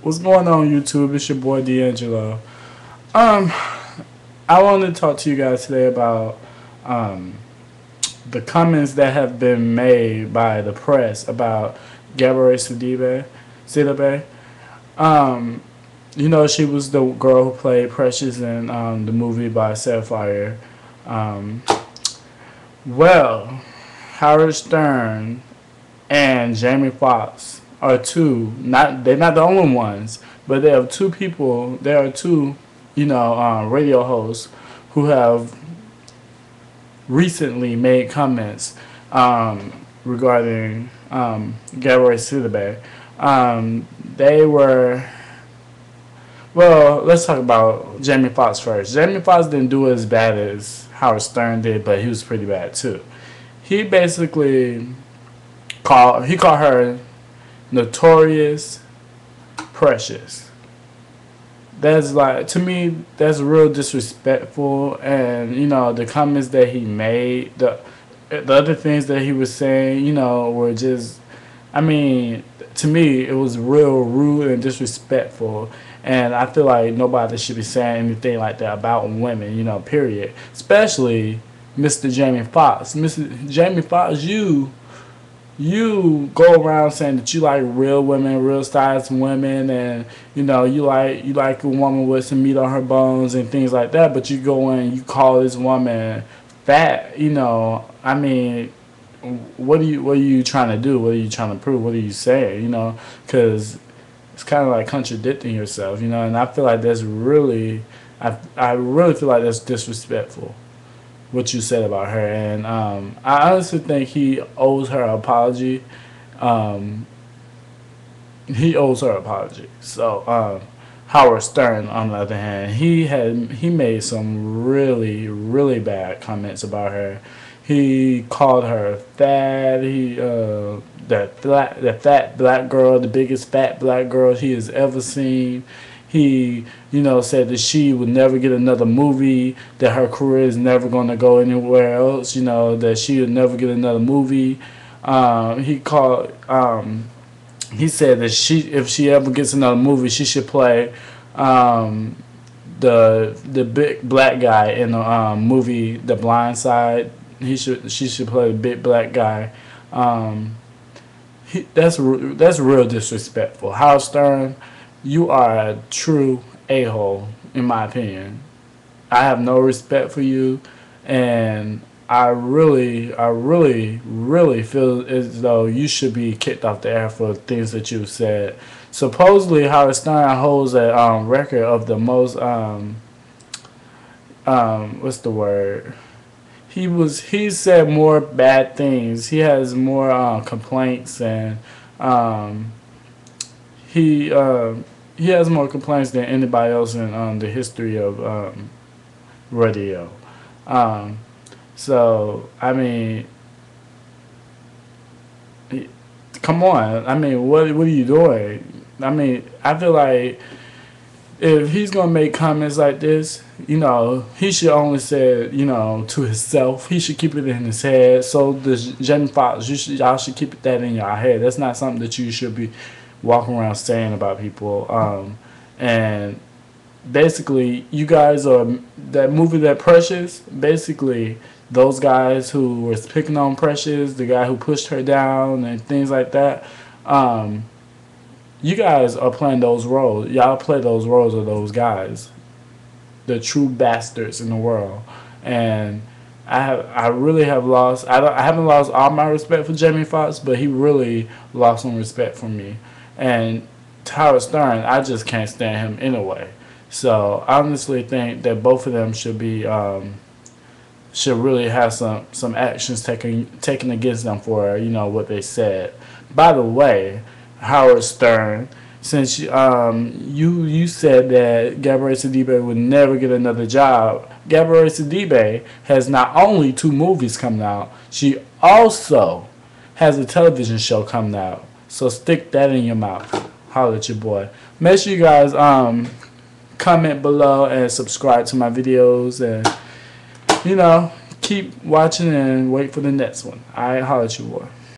What's going on, YouTube? It's your boy D'Angelo. Um, I want to talk to you guys today about um, the comments that have been made by the press about Gabrielle Sidibe. Um, she was the girl who played Precious in the movie by Sapphire. Um, well, Howard Stern and Jamie Foxx are two. They're not the only ones, but there are two people. There are two, radio hosts who have recently made comments regarding Gabrielle Sidibe. They were. Well, let's talk about Jamie Foxx first. Jamie Foxx didn't do as bad as Howard Stern did, but he was pretty bad too. He basically called her notorious precious. That's like, to me, that's real disrespectful. And the comments that he made, the other things that he was saying, were just, I mean, to me it was real rude and disrespectful. And I feel like nobody should be saying anything like that about women, period. Especially Mr. Jamie Foxx. Mr. Jamie Foxx, you go around saying that you like real women, real stylish women, and you like a woman with some meat on her bones and things like that. But you go in, you call this woman fat. I mean, what are you trying to do? What are you trying to prove? What are you saying? Because it's kind of like contradicting yourself. And I feel like that's really, I really feel like that's disrespectful, what you said about her. And I honestly think he owes her an apology. He owes her an apology. So Howard Stern, on the other hand, he made some really, really bad comments about her. He called her fat. The fat black girl, the biggest fat black girl he has ever seen. He, said that she would never get another movie, that her career is never going to go anywhere else, that she would never get another movie. He said that if she ever gets another movie, she should play the big black guy in the movie The Blind Side. She should play the big black guy. That's real disrespectful. Howard Stern, you are a true a-hole, in my opinion. I have no respect for you, and I really, really feel as though you should be kicked off the air for things that you've said. Supposedly, Howard Stern holds a record of the most what's the word? He said more bad things. He has more complaints, and he has more complaints than anybody else in the history of radio. So I mean, come on. I mean, what are you doing? I mean, I feel like if he's gonna make comments like this, he should only say it, to himself. He should keep it in his head. So does Jamie Foxx. Y'all should keep that in your head. That's not something that you should be walking around saying about people. And basically, you guys are that movie, that Precious. Basically, those guys who was picking on Precious, the guy who pushed her down and things like that. You guys are playing those roles. Y'all play those roles of those guys, the true bastards in the world. And I really have lost. I haven't lost all my respect for Jamie Foxx, but he really lost some respect for me. And Howard Stern, I just can't stand him anyway. So I honestly think that both of them should really have some actions taken against them for what they said. By the way, Howard Stern, since you said that Gabrielle Sidibe would never get another job, Gabrielle Sidibe has not only 2 movies coming out, she also has a television show coming out. So stick that in your mouth. Holler at your boy. Make sure you guys comment below and subscribe to my videos, and keep watching and wait for the next one. Alright, holler at your boy.